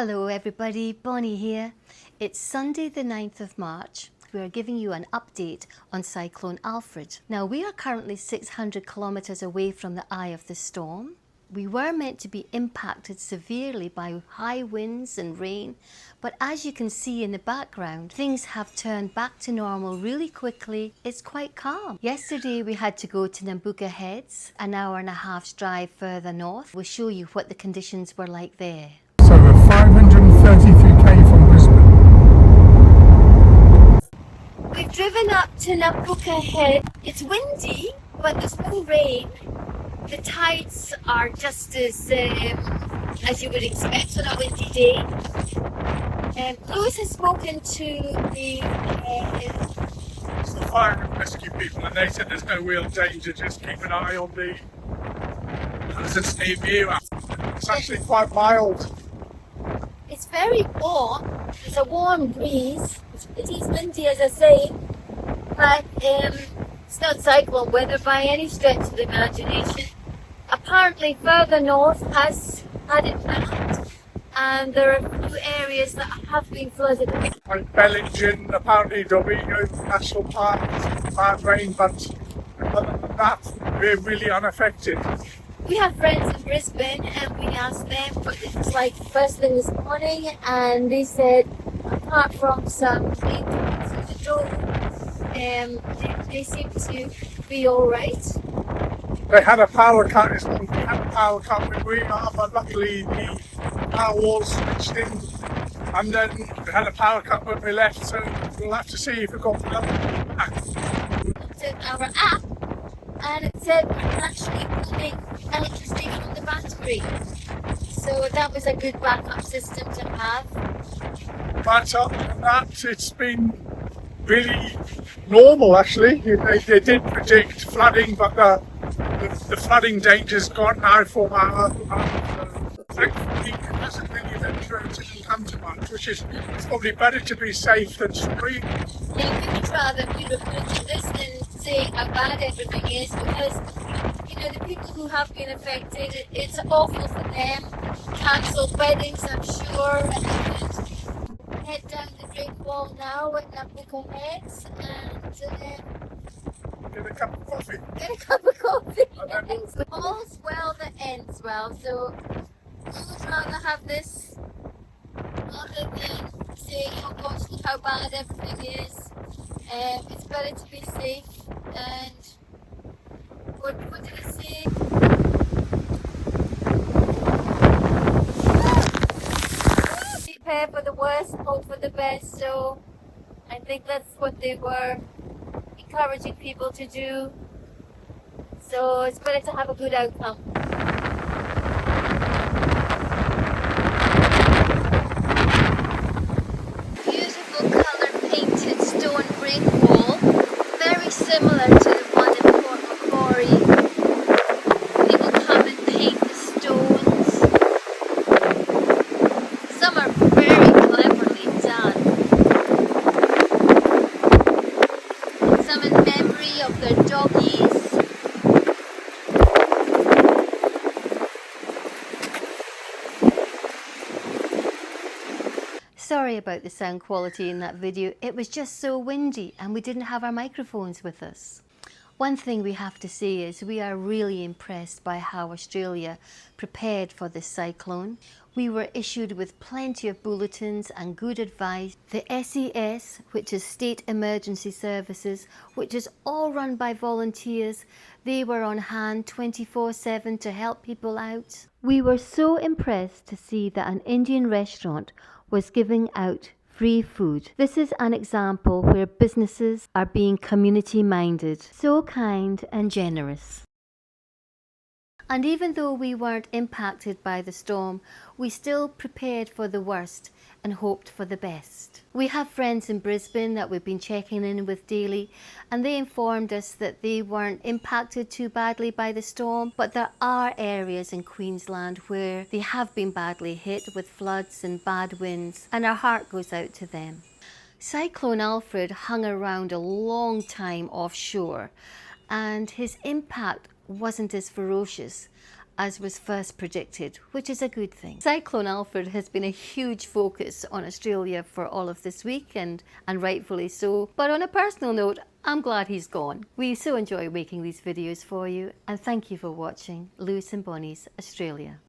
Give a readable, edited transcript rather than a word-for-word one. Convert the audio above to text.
Hello everybody, Bonnie here. It's Sunday the 9th of March. We are giving you an update on Cyclone Alfred. Now we are currently 600 kilometres away from the eye of the storm. We were meant to be impacted severely by high winds and rain, but as you can see in the background, things have turned back to normal really quickly. It's quite calm. Yesterday we had to go to Nambucca Heads, an hour and a half's drive further north. We'll show you what the conditions were like there. So we're 533k from Brisbane. We've driven up to Nambucca Head. It's windy, but there's no rain. The tides are just as you would expect on a windy day. Lewis has spoken to the Fire and rescue people, and they said there's no real danger, just keep an eye on the sea view. It's actually quite mild. It's very warm. There's a warm breeze. It is windy, as I say, but it's not cyclone weather by any stretch of the imagination. Apparently further north has had it bad, and there are a few areas that have been flooded. Like Bellingen, apparently there'll be national park, bad rain, but other than that, we're really unaffected. We have friends in Brisbane and we asked them what it was like first thing this morning, and they said apart from some rain through the door, they seem to be alright. They had a power cut, we had a power cut where we are, but luckily the power was switched in, and then we had a power cut when we left, so we'll have to see if we've got another back. Looked at our app and it said we're actually pulling electricity from the battery, so that was a good backup system to have. But other than that, it's been really normal actually. They did predict flooding, but the flooding danger's gone now from our thankfully it hasn't really eventuated and come to much, which is it's probably better to be safe than sorry. Yeah, we would rather be reporting this than say how bad everything is, because you know the people who have been affected, it's awful for them. Cancelled weddings, I'm sure, and head down the Great Wall now at Nambucca Heads and Get a cup of coffee. get a cup of coffee. And then All's well that ends well, so I would rather have this rather than say, oh gosh, look how bad everything is. It's better to be safe, and what did I say? Prepare for the worst, hope for the best, so I think that's what they were encouraging people to do. So it's better to have a good outcome. Beautiful colour painted stone brick wall, very similar to the one in Port Macquarie. People come and paint the stones. Some are very cleverly done. Some in memory of their doggies. Sorry about the sound quality in that video. It was just so windy and we didn't have our microphones with us. One thing we have to say is we are really impressed by how Australia prepared for this cyclone. We were issued with plenty of bulletins and good advice. The SES, which is State Emergency Services, which is all run by volunteers, they were on hand 24/7 to help people out. We were so impressed to see that an Indian restaurant was giving out free food. This is an example where businesses are being community minded, so kind and generous. And even though we weren't impacted by the storm, we still prepared for the worst and hoped for the best. We have friends in Brisbane that we've been checking in with daily, and they informed us that they weren't impacted too badly by the storm, but there are areas in Queensland where they have been badly hit with floods and bad winds, and our heart goes out to them. Cyclone Alfred hung around a long time offshore, and his impact wasn't as ferocious as was first predicted, which is a good thing. Cyclone Alfred has been a huge focus on Australia for all of this week, and rightfully so. But on a personal note, I'm glad he's gone. We so enjoy making these videos for you, and thank you for watching Lewis and Bonnie's Australia.